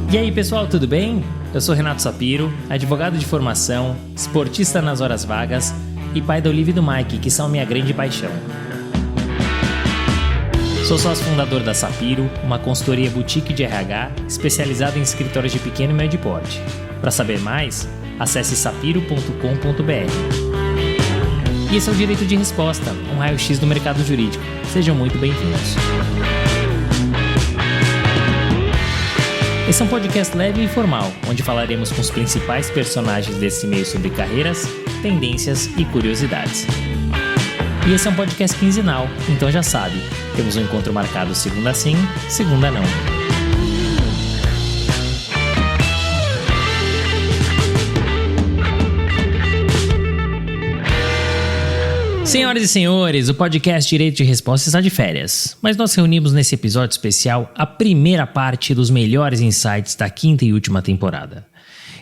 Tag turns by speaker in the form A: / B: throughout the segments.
A: E aí pessoal, tudo bem? Eu sou Renato Sapiro, advogado de formação, esportista nas horas vagas e pai da Olivia e do Mike, que são minha grande paixão. Sou sócio fundador da Sapiro, uma consultoria boutique de RH especializada em escritórios de pequeno e médio porte. Para saber mais, acesse sapiro.com.br. E esse é o Direito de Resposta, um raio-x do mercado jurídico. Sejam muito bem-vindos. Esse é um podcast leve e informal, onde falaremos com os principais personagens desse meio sobre carreiras, tendências e curiosidades. E esse é um podcast quinzenal, então já sabe, temos um encontro marcado segunda sim, segunda não. Senhoras e senhores, o podcast Direito de Resposta está de férias, mas nós reunimos nesse episódio especial a primeira parte dos melhores insights da quinta e última temporada.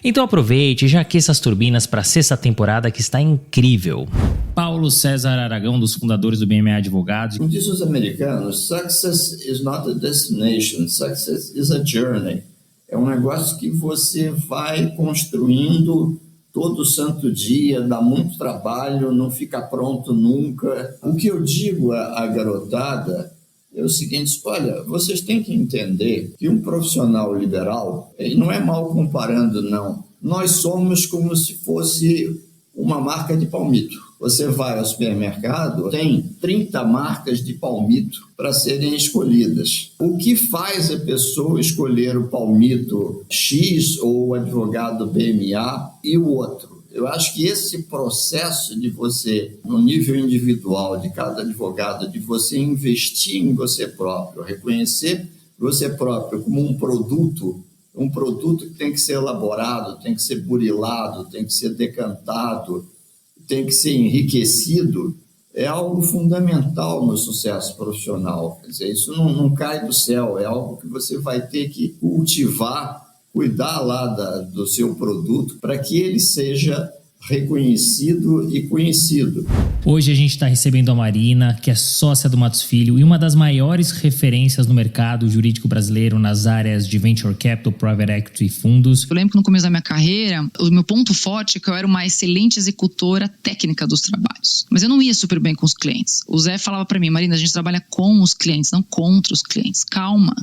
A: Então aproveite e já aqueça as turbinas para a sexta temporada que está incrível. Paulo César Aragão, dos fundadores do BMA Advogados.
B: Como dizem os americanos, success is not a destination, success is a journey. É um negócio que você vai construindo todo santo dia, dá muito trabalho, não fica pronto nunca. O que eu digo à garotada é o seguinte: olha, vocês têm que entender que um profissional liberal, e não é mal comparando não, nós somos como se fosse uma marca de palmito. Você vai ao supermercado, tem 30 marcas de palmito para serem escolhidas. O que faz a pessoa escolher o palmito X ou o advogado BMA e o outro? Eu acho que esse processo de você, no nível individual de cada advogado, de você investir em você próprio, reconhecer você próprio como um produto que tem que ser elaborado, tem que ser burilado, tem que ser decantado, tem que ser enriquecido, é algo fundamental no sucesso profissional. Quer dizer, isso não cai do céu, é algo que você vai ter que cultivar, cuidar lá do seu produto para que ele seja reconhecido e conhecido.
A: Hoje a gente está recebendo a Marina, que é sócia do Matos Filho e uma das maiores referências no mercado jurídico brasileiro nas áreas de Venture Capital, Private Equity e fundos.
C: Eu lembro que no começo da minha carreira, o meu ponto forte é que eu era uma excelente executora técnica dos trabalhos. Mas eu não ia super bem com os clientes. O Zé falava para mim: Marina, a gente trabalha com os clientes, não contra os clientes. Calma.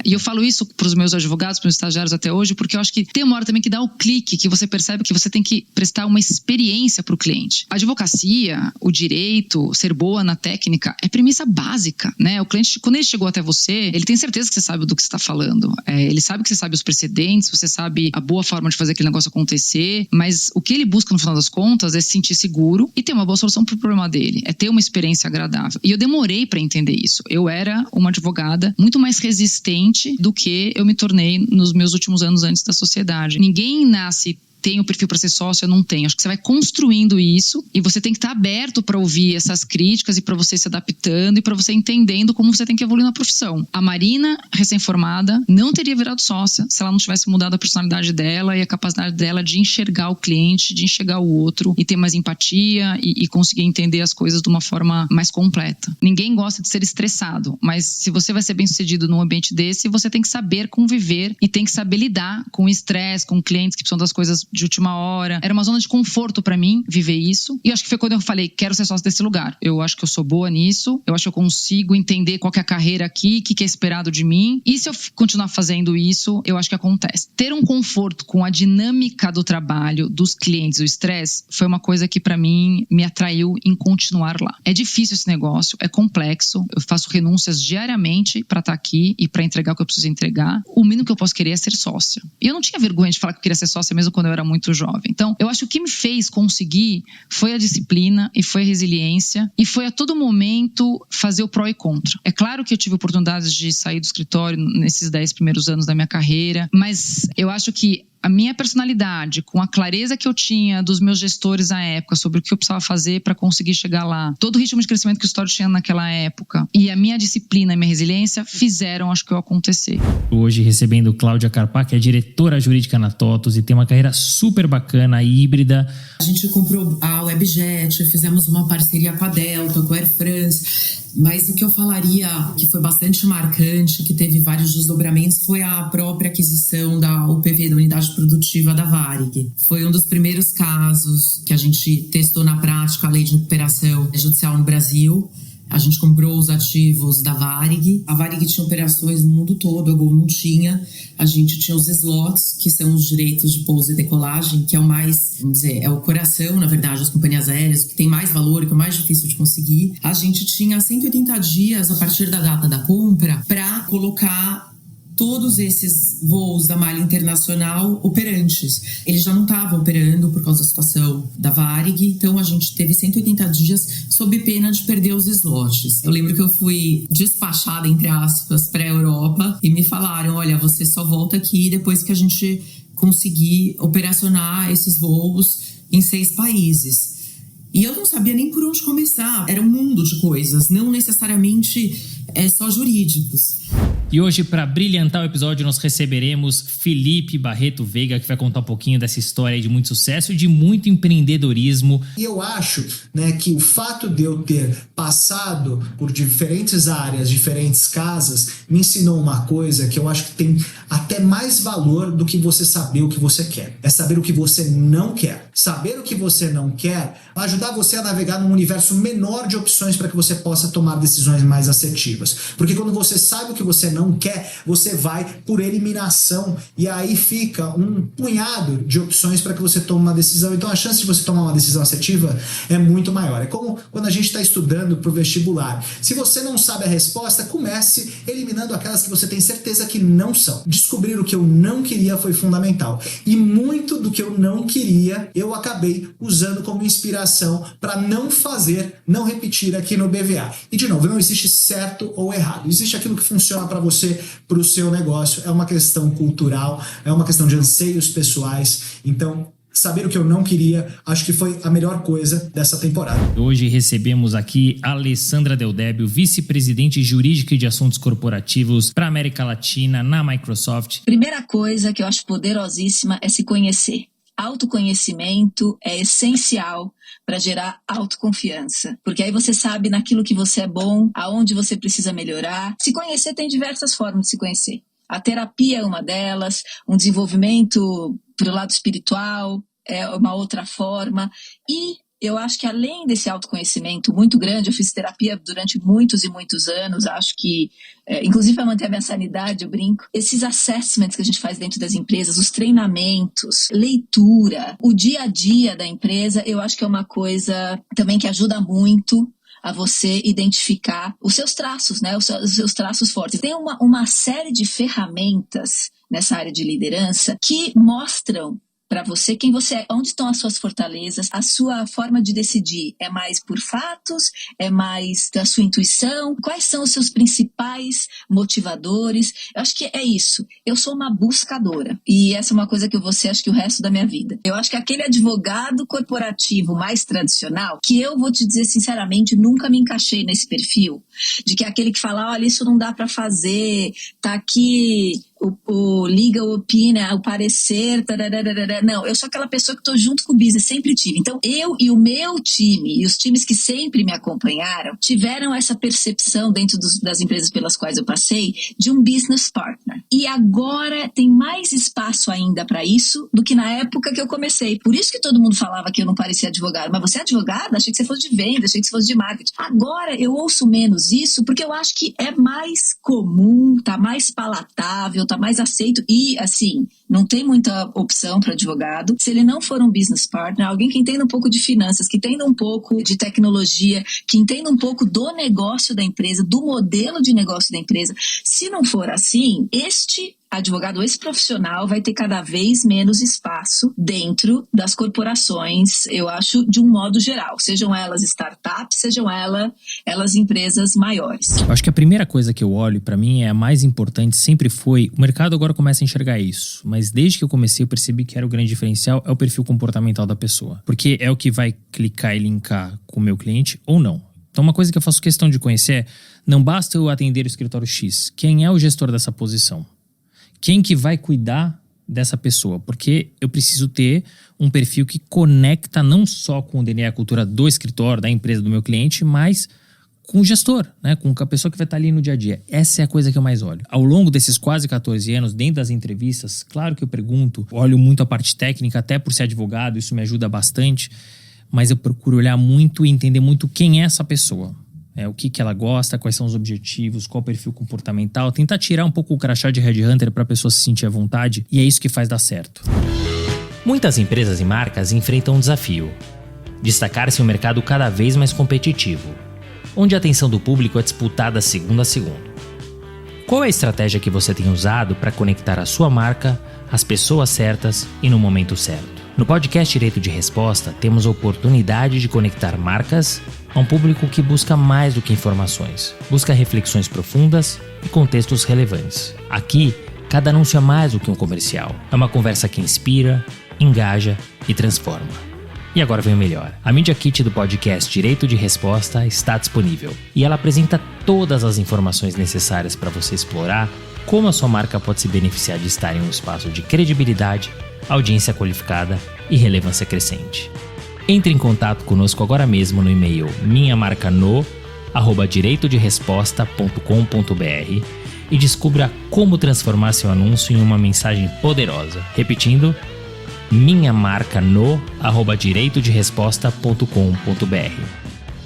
C: E eu falo isso para os meus advogados, para os estagiários até hoje, porque eu acho que tem uma hora também que dá o clique, que você percebe que você tem que prestar uma experiência para o cliente. A advocacia, o direito, ser boa na técnica é premissa básica, né? O cliente, quando ele chegou até você, ele tem certeza que você sabe do que você está falando. Ele sabe que você sabe os precedentes, você sabe a boa forma de fazer aquele negócio acontecer, mas o que ele busca no final das contas é se sentir seguro e ter uma boa solução para o problema dele, é ter uma experiência agradável. E eu demorei para entender isso. Eu era uma advogada muito mais resistente do que eu me tornei nos meus últimos anos antes da sociedade. Ninguém nasce tem o perfil para ser sócio, eu não tenho. Acho que você vai construindo isso e você tem que estar aberto para ouvir essas críticas e para você se adaptando e para você entendendo como você tem que evoluir na profissão. A Marina, recém-formada, não teria virado sócia se ela não tivesse mudado a personalidade dela e a capacidade dela de enxergar o cliente, de enxergar o outro e ter mais empatia e conseguir entender as coisas de uma forma mais completa. Ninguém gosta de ser estressado, mas se você vai ser bem-sucedido num ambiente desse, você tem que saber conviver e tem que saber lidar com o estresse, com clientes que precisam das coisas de última hora. Era uma zona de conforto pra mim viver isso. E acho que foi quando eu falei: quero ser sócio desse lugar. Eu acho que eu sou boa nisso. Eu acho que eu consigo entender qual que é a carreira aqui, o que é esperado de mim. E se eu continuar fazendo isso, eu acho que acontece. Ter um conforto com a dinâmica do trabalho, dos clientes, o estresse, foi uma coisa que pra mim me atraiu em continuar lá. É difícil esse negócio, é complexo. Eu faço renúncias diariamente pra estar aqui e pra entregar o que eu preciso entregar. O mínimo que eu posso querer é ser sócia. E eu não tinha vergonha de falar que eu queria ser sócia mesmo quando eu era muito jovem. Então, eu acho que o que me fez conseguir foi a disciplina e foi a resiliência e foi a todo momento fazer o pró e contra. É claro que eu tive oportunidades de sair do escritório nesses 10 primeiros anos da minha carreira, mas eu acho que a minha personalidade, com a clareza que eu tinha dos meus gestores à época sobre o que eu precisava fazer para conseguir chegar lá, todo o ritmo de crescimento que o escritório tinha naquela época e a minha disciplina e minha resiliência fizeram, acho que eu acontecer.
A: Hoje recebendo Cláudia Carpá, que é diretora jurídica na TOTVS e tem uma carreira super bacana, híbrida.
D: A gente comprou a Webjet, fizemos uma parceria com a Delta, com a Air France. Mas o que eu falaria que foi bastante marcante, que teve vários desdobramentos, foi a própria aquisição da UPV, da Unidade Produtiva da Varig. Foi um dos primeiros casos que a gente testou na prática a lei de recuperação judicial no Brasil. A gente comprou os ativos da Varig. A Varig tinha operações no mundo todo, a Gol não tinha. A gente tinha os slots, que são os direitos de pouso e decolagem, que é o mais, vamos dizer, é o coração, na verdade, das companhias aéreas, que tem mais valor, que é o mais difícil de conseguir. A gente tinha 180 dias, a partir da data da compra, para colocar todos esses voos da malha internacional operantes. Eles já não estavam operando por causa da situação da Varig, então a gente teve 180 dias sob pena de perder os slots. Eu lembro que eu fui despachada, entre aspas, para a Europa e me falaram, olha, você só volta aqui depois que a gente conseguir operacionar esses voos em 6 países. E eu não sabia nem por onde começar. Era um mundo de coisas, não necessariamente só jurídicos.
A: E hoje, para brilhantar o episódio, nós receberemos Felipe Barreto Veiga, que vai contar um pouquinho dessa história de muito sucesso e de muito empreendedorismo.
E: E eu acho, né, que o fato de eu ter passado por diferentes áreas, diferentes casas, me ensinou uma coisa que eu acho que tem até mais valor do que você saber o que você quer. É saber o que você não quer. Saber o que você não quer vai ajudar você a navegar num universo menor de opções para que você possa tomar decisões mais assertivas. Porque quando você sabe o que você não quer, você vai por eliminação e aí fica um punhado de opções para que você tome uma decisão. Então a chance de você tomar uma decisão assertiva é muito maior. É como quando a gente está estudando para o vestibular. Se você não sabe a resposta, comece eliminando aquelas que você tem certeza que não são. Descobrir o que eu não queria foi fundamental. E muito do que eu não queria, eu acabei usando como inspiração para não fazer, não repetir aqui no BVA. E de novo, não existe certo ou errado. Existe aquilo que funciona para você, para o seu negócio. É uma questão cultural, é uma questão de anseios pessoais. Então, saber o que eu não queria, acho que foi a melhor coisa dessa temporada.
A: Hoje recebemos aqui a Alessandra Del Débio, vice-presidente jurídica e de assuntos corporativos para a América Latina na Microsoft.
F: Primeira coisa que eu acho poderosíssima é se conhecer. Autoconhecimento é essencial para gerar autoconfiança, porque aí você sabe naquilo que você é bom, aonde você precisa melhorar. Se conhecer tem diversas formas de se conhecer. A terapia é uma delas, um desenvolvimento para o lado espiritual é uma outra forma. E eu acho que além desse autoconhecimento muito grande, eu fiz terapia durante muitos e muitos anos, acho que, inclusive para manter a minha sanidade, eu brinco. Esses assessments que a gente faz dentro das empresas, os treinamentos, leitura, o dia a dia da empresa, eu acho que é uma coisa também que ajuda muito a você identificar os seus traços, né? Os seus traços fortes. Tem uma série de ferramentas nessa área de liderança que mostram para você quem você é, onde estão as suas fortalezas, a sua forma de decidir é mais por fatos, é mais da sua intuição, quais são os seus principais motivadores. Eu acho que é isso, eu sou uma buscadora e essa é uma coisa que eu vou ser, acho que o resto da minha vida. Eu acho que aquele advogado corporativo mais tradicional, que eu vou te dizer sinceramente, nunca me encaixei nesse perfil, de que é aquele que fala, olha, isso não dá para fazer, tá aqui o legal opinion, o parecer, tararara. Não, eu sou aquela pessoa que estou junto com o business, sempre tive. Então, eu e o meu time, e os times que sempre me acompanharam, tiveram essa percepção dentro das empresas pelas quais eu passei, de um business partner. E agora tem mais espaço ainda para isso do que na época que eu comecei. Por isso que todo mundo falava que eu não parecia advogada. Mas você é advogada? Achei que você fosse de venda, achei que você fosse de marketing. Agora eu ouço menos isso, porque eu acho que é mais comum, tá mais palatável, tá mais aceito e, assim, não tem muita opção para advogado. Se ele não for um business partner, alguém que entenda um pouco de finanças, que entenda um pouco de tecnologia, que entenda um pouco do negócio da empresa, do modelo de negócio da empresa. Se não for assim, este advogado, esse profissional vai ter cada vez menos espaço dentro das corporações, eu acho, de um modo geral. Sejam elas startups, sejam elas empresas maiores.
A: Eu acho que a primeira coisa que eu olho, para mim, é a mais importante, sempre foi, o mercado agora começa a enxergar isso, mas desde que eu comecei eu percebi que era o grande diferencial, é o perfil comportamental da pessoa. Porque é o que vai clicar e linkar com o meu cliente ou não. Então uma coisa que eu faço questão de conhecer é, não basta eu atender o escritório X, quem é o gestor dessa posição? Quem que vai cuidar dessa pessoa? Porque eu preciso ter um perfil que conecta não só com o DNA e a cultura do escritório, da empresa do meu cliente, mas com o gestor, né? Com a pessoa que vai estar ali no dia a dia. Essa é a coisa que eu mais olho. Ao longo desses quase 14 anos, dentro das entrevistas, claro que eu pergunto, olho muito a parte técnica, até por ser advogado, isso me ajuda bastante, mas eu procuro olhar muito e entender muito quem é essa pessoa. O que ela gosta, quais são os objetivos, qual o perfil comportamental, tentar tirar um pouco o crachá de headhunter para a pessoa se sentir à vontade, e é isso que faz dar certo. Muitas empresas e marcas enfrentam um desafio: destacar-se em um mercado cada vez mais competitivo, onde a atenção do público é disputada segundo a segundo. Qual é a estratégia que você tem usado para conectar a sua marca às pessoas certas e no momento certo? No podcast Direito de Resposta, temos a oportunidade de conectar marcas a um público que busca mais do que informações, busca reflexões profundas e contextos relevantes. Aqui, cada anúncio é mais do que um comercial. É uma conversa que inspira, engaja e transforma. E agora vem o melhor. A Media Kit do podcast Direito de Resposta está disponível e ela apresenta todas as informações necessárias para você explorar como a sua marca pode se beneficiar de estar em um espaço de credibilidade, audiência qualificada e relevância crescente. Entre em contato conosco agora mesmo no e-mail minhamarcano@direitoderesposta.com.br e descubra como transformar seu anúncio em uma mensagem poderosa. Repetindo, minhamarcano@direitoderesposta.com.br.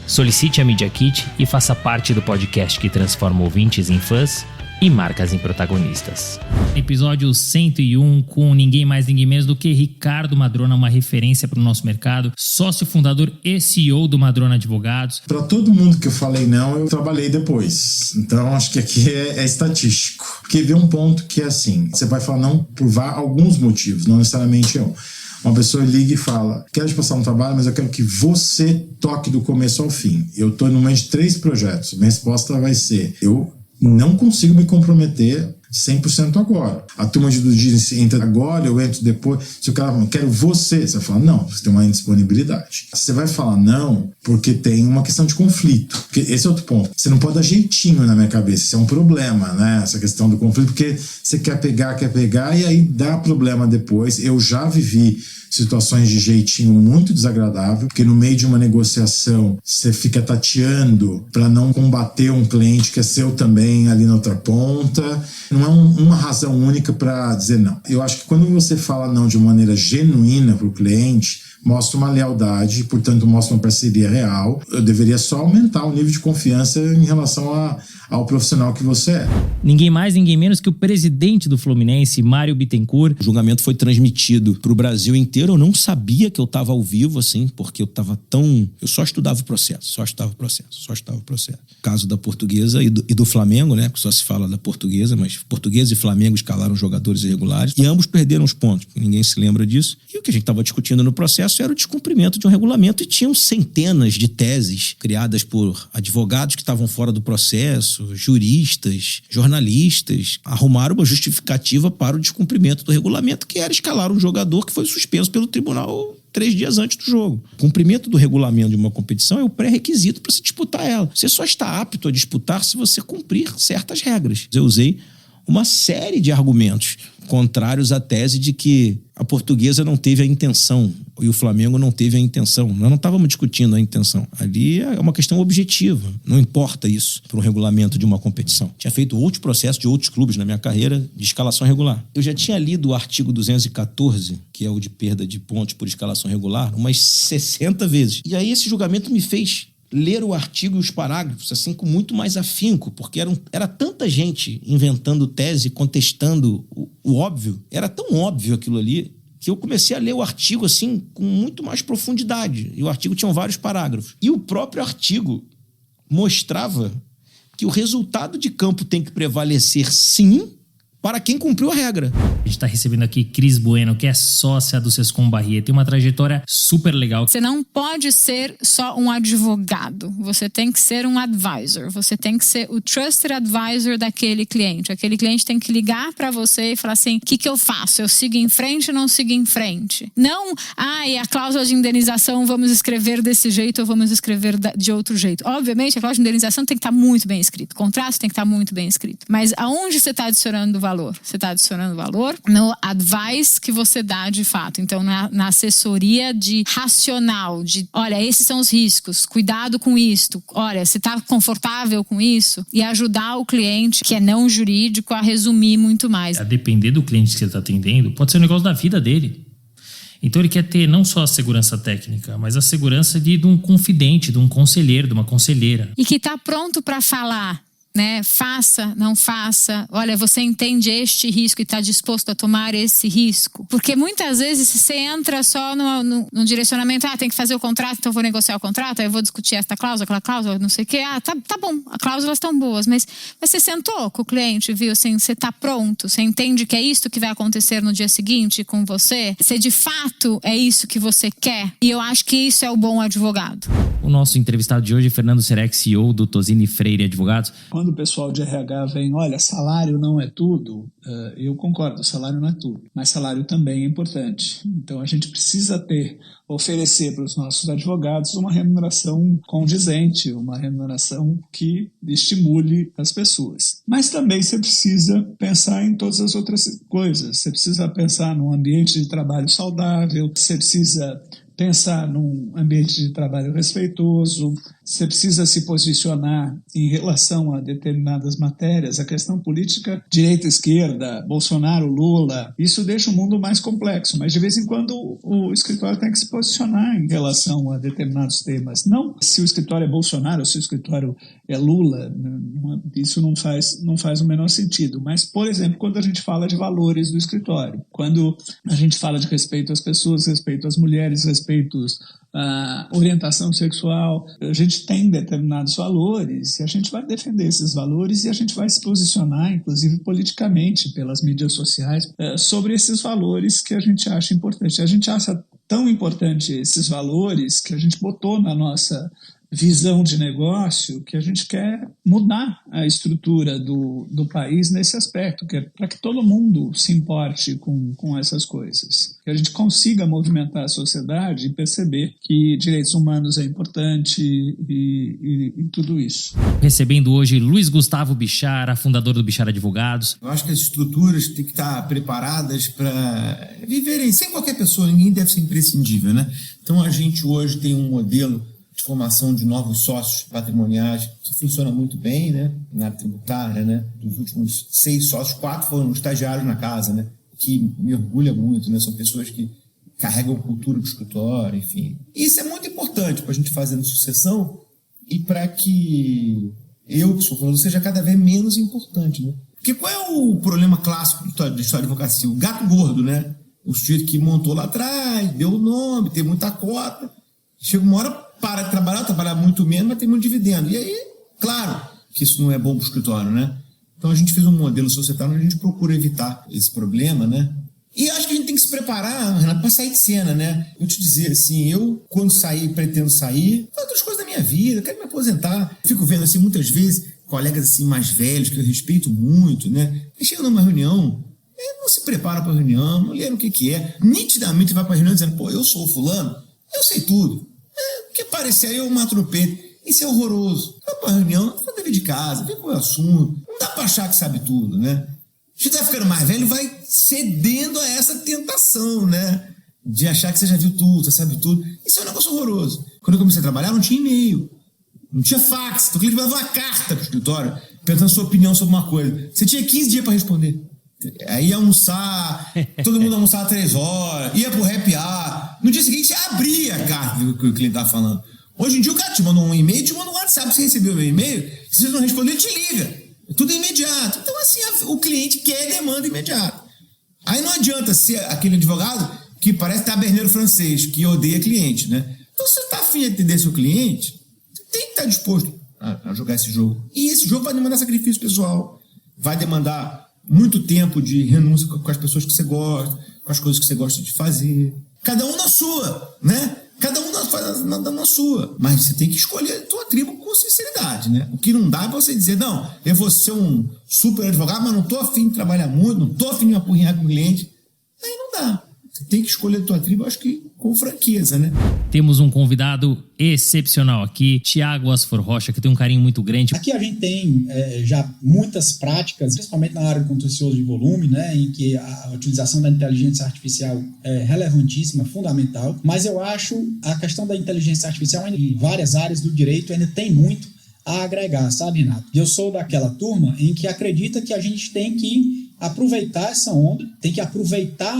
A: Solicite a Media Kit e faça parte do podcast que transforma ouvintes em fãs e marcas em protagonistas. Episódio 101 com ninguém mais, ninguém menos do que Ricardo Madrona, uma referência para o nosso mercado, sócio fundador e CEO do Madrona Advogados.
G: Para todo mundo que eu falei não, eu trabalhei depois. Então, acho que aqui é estatístico. Porque vem um ponto que é assim, você vai falar não por alguns motivos, não necessariamente um. Uma pessoa liga e fala, quero te passar um trabalho, mas eu quero que você toque do começo ao fim. Eu estou no meio de 3 projetos. Minha resposta vai ser, eu não consigo me comprometer 100% agora. A turma de due diligence entra agora, eu entro depois. Se o cara fala, quero você vai falar, não, você tem uma indisponibilidade. Você vai falar não porque tem uma questão de conflito. Porque esse é outro ponto. Você não pode dar jeitinho na minha cabeça. Isso é um problema, né? Essa questão do conflito, porque você quer pegar e aí dá problema depois. Eu já vivi situações de jeitinho muito desagradável, porque no meio de uma negociação você fica tateando para não combater um cliente que é seu também ali na outra ponta. Não é uma razão única para dizer não. Eu acho que quando você fala não de maneira genuína para o cliente, mostra uma lealdade, portanto mostra uma parceria real. Eu deveria só aumentar o nível de confiança em relação ao profissional que você é.
A: Ninguém mais, ninguém menos que o presidente do Fluminense, Mário Bittencourt.
H: O julgamento foi transmitido para o Brasil inteiro. Eu não sabia que eu estava ao vivo, assim, porque eu estava tão... Eu só estudava o processo. O caso da Portuguesa e do Flamengo, né? Porque só se fala da Portuguesa, mas Portuguesa e Flamengo escalaram jogadores irregulares e ambos perderam os pontos. Ninguém se lembra disso. E o que a gente estava discutindo no processo era o descumprimento de um regulamento e tinham centenas de teses criadas por advogados que estavam fora do processo, juristas, jornalistas, arrumaram uma justificativa para o descumprimento do regulamento, que era escalar um jogador que foi suspenso pelo tribunal 3 dias antes do jogo. O cumprimento do regulamento de uma competição é o pré-requisito para se disputar ela. Você só está apto a disputar se você cumprir certas regras. Eu usei uma série de argumentos contrários à tese de que a Portuguesa não teve a intenção e o Flamengo não teve a intenção. Nós não estávamos discutindo a intenção. Ali é uma questão objetiva. Não importa isso para um regulamento de uma competição. Tinha feito outros processos de outros clubes na minha carreira de escalação regular. Eu já tinha lido o artigo 214, que é o de perda de pontos por escalação regular, umas 60 vezes. E aí esse julgamento me fez ler o artigo e os parágrafos assim com muito mais afinco, porque era tanta gente inventando tese, contestando o óbvio, era tão óbvio aquilo ali, que eu comecei a ler o artigo assim com muito mais profundidade. E o artigo tinha vários parágrafos. E o próprio artigo mostrava que o resultado de campo tem que prevalecer, sim, para quem cumpriu a regra.
A: A gente está recebendo aqui Cris Bueno, que é sócia do Sescom Barrier. Tem uma trajetória super legal.
I: Você não pode ser só um advogado. Você tem que ser um advisor. Você tem que ser o trusted advisor daquele cliente. Aquele cliente tem que ligar para você e falar assim, o que eu faço? Eu sigo em frente ou não sigo em frente? Não, e a cláusula de indenização vamos escrever desse jeito ou vamos escrever de outro jeito. Obviamente, a cláusula de indenização tem que estar muito bem escrita. O contrato tem que estar muito bem escrito. Mas aonde você está adicionando valor? valor. Você está adicionando valor no advice que você dá de fato. Então, na assessoria de racional, de olha, esses são os riscos, cuidado com isto, olha, você está confortável com isso, e ajudar o cliente, que é não jurídico, a resumir muito mais.
A: A depender do cliente que você está atendendo, pode ser um negócio da vida dele. Então ele quer ter não só a segurança técnica, mas a segurança de um confidente, de um conselheiro, de uma conselheira.
I: E que está pronto para falar, né? Faça, não faça. Olha, você entende este risco e está disposto a tomar esse risco? Porque muitas vezes você entra só no direcionamento, tem que fazer o contrato, então eu vou negociar o contrato, aí eu vou discutir esta cláusula, aquela cláusula, não sei o quê. Tá bom, as cláusulas estão boas, mas você sentou com o cliente, viu? Assim, você está pronto, você entende que é isso que vai acontecer no dia seguinte com você? Se de fato é isso que você quer? E eu acho que isso é o bom advogado.
A: O nosso entrevistado de hoje, Fernando Sereck, CEO do Tosini Freire Advogados.
J: Quando o pessoal de RH vem, olha, salário não é tudo, eu concordo, salário não é tudo, mas salário também é importante. Então a gente precisa oferecer para os nossos advogados uma remuneração condizente, uma remuneração que estimule as pessoas. Mas também você precisa pensar em todas as outras coisas. Você precisa pensar num ambiente de trabalho saudável, você precisa pensar num ambiente de trabalho respeitoso, você precisa se posicionar em relação a determinadas matérias, a questão política, direita, esquerda, Bolsonaro, Lula, isso deixa o mundo mais complexo, mas de vez em quando o escritório tem que se posicionar em relação a determinados temas. Não se o escritório é Bolsonaro ou se o escritório é Lula, isso não faz o menor sentido, mas, por exemplo, quando a gente fala de valores do escritório, quando a gente fala de respeito às pessoas, respeito às mulheres, respeito à orientação sexual, a gente tem determinados valores e a gente vai defender esses valores e a gente vai se posicionar, inclusive politicamente, pelas mídias sociais, sobre esses valores que a gente acha importante. A gente acha tão importante esses valores que a gente botou na nossa visão de negócio que a gente quer mudar a estrutura do país nesse aspecto, que é para que todo mundo se importe com essas coisas. Que a gente consiga movimentar a sociedade e perceber que direitos humanos é importante e tudo isso.
A: Recebendo hoje Luiz Gustavo Bichara, fundador do Bichara Advogados.
K: Eu acho que as estruturas têm que estar preparadas para viverem sem qualquer pessoa, ninguém deve ser imprescindível, né? Então a gente hoje tem um modelo de formação de novos sócios patrimoniais que funciona muito bem, né, na área tributária, né, dos últimos 6 sócios, 4 foram estagiários na casa, né, que me orgulha muito, né, são pessoas que carregam cultura do escritório, enfim. Isso é muito importante para a gente fazer na sucessão e para que eu, que sou fundador, seja cada vez menos importante, né. Porque qual é o problema clássico da história de advocacia? O gato gordo, né, o sujeito que montou lá atrás, deu o nome, tem muita cota, chega uma hora, para de trabalhar muito menos, mas tem muito dividendo. E aí, claro que isso não é bom para o escritório, né? Então a gente fez um modelo societário onde a gente procura evitar esse problema, né? E acho que a gente tem que se preparar, Renato, para sair de cena, né? Vou te dizer assim, eu, quando sair, pretendo sair, outras coisas da minha vida, quero me aposentar. Fico vendo, assim, muitas vezes, colegas assim mais velhos, que eu respeito muito, né? E chega numa reunião, não se prepara para a reunião, não lê o que é. Nitidamente vai para a reunião dizendo, pô, eu sou o fulano, eu sei tudo. Porque parecer aí eu mato no peito. Isso é horroroso. Vai pra reunião, vai dever de casa, vem com o assunto. Não dá pra achar que sabe tudo, né? A gente vai ficando mais velho, vai cedendo a essa tentação, né? De achar que você já viu tudo, você sabe tudo. Isso é um negócio horroroso. Quando eu comecei a trabalhar, não tinha e-mail, não tinha fax. Então, ele levava uma carta pro escritório, perguntando a sua opinião sobre uma coisa. Você tinha 15 dias para responder. Aí ia almoçar, todo mundo almoçava 3 horas, ia pro happy hour. No dia seguinte, você abria a carta que o cliente estava falando. Hoje em dia, o cara te manda um e-mail, te manda um WhatsApp. Você recebeu o meu e-mail, se você não responder, ele te liga. É tudo imediato. Então, assim, o cliente quer demanda imediata. Aí não adianta ser aquele advogado que parece taberneiro francês, que odeia cliente, né? Então, se você está afim de atender seu cliente, você tem que estar disposto a jogar esse jogo. E esse jogo vai demandar sacrifício pessoal, vai demandar muito tempo de renúncia com as pessoas que você gosta, com as coisas que você gosta de fazer. Cada um na sua, né? Cada um na sua. Mas você tem que escolher a tua tribo com sinceridade, né? O que não dá é você dizer, não, eu vou ser um super advogado, mas não tô afim de trabalhar muito, não tô afim de me apurrinhar com o cliente. Aí não dá. Você tem que escolher a tua tribo, acho que com franqueza, né?
A: Temos um convidado excepcional aqui, Thiago Asfor Rocha, que tem um carinho muito grande.
L: Aqui a gente tem já muitas práticas, principalmente na área do contencioso de volume, né, em que a utilização da inteligência artificial é relevantíssima, fundamental, mas eu acho a questão da inteligência artificial em várias áreas do direito ainda tem muito a agregar, sabe, Renato? Eu sou daquela turma em que acredita que a gente tem que aproveitar essa onda, tem que aproveitar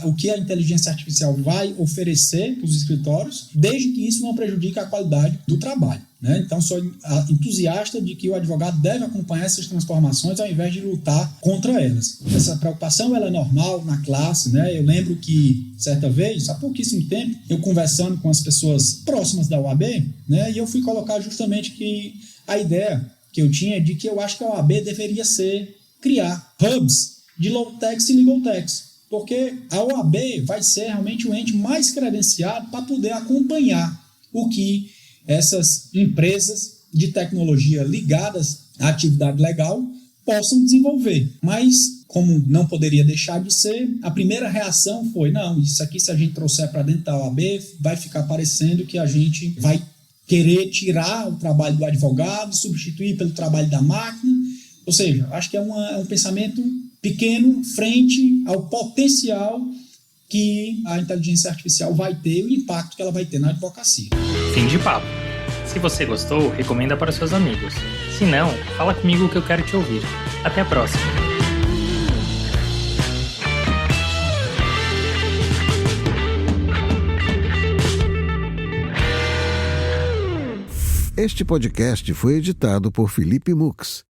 L: o que a inteligência artificial vai oferecer para os escritórios, desde que isso não prejudique a qualidade do trabalho, né? Então, sou entusiasta de que o advogado deve acompanhar essas transformações ao invés de lutar contra elas. Essa preocupação ela é normal na classe, né? Eu lembro que, certa vez, há pouquíssimo tempo, eu conversando com as pessoas próximas da OAB, né? E eu fui colocar justamente que a ideia que eu tinha de que eu acho que a OAB deveria criar hubs de low-tax e legal-tax. Porque a OAB vai ser realmente o ente mais credenciado para poder acompanhar o que essas empresas de tecnologia ligadas à atividade legal possam desenvolver. Mas, como não poderia deixar de ser, a primeira reação foi, não, isso aqui se a gente trouxer para dentro da OAB, vai ficar parecendo que a gente vai querer tirar o trabalho do advogado, substituir pelo trabalho da máquina. Ou seja, acho que é um pensamento pequeno frente ao potencial que a inteligência artificial vai ter, o impacto que ela vai ter na advocacia.
A: Fim de papo. Se você gostou, recomenda para seus amigos. Se não, fala comigo que eu quero te ouvir. Até a próxima.
M: Este podcast foi editado por Felipe Mux.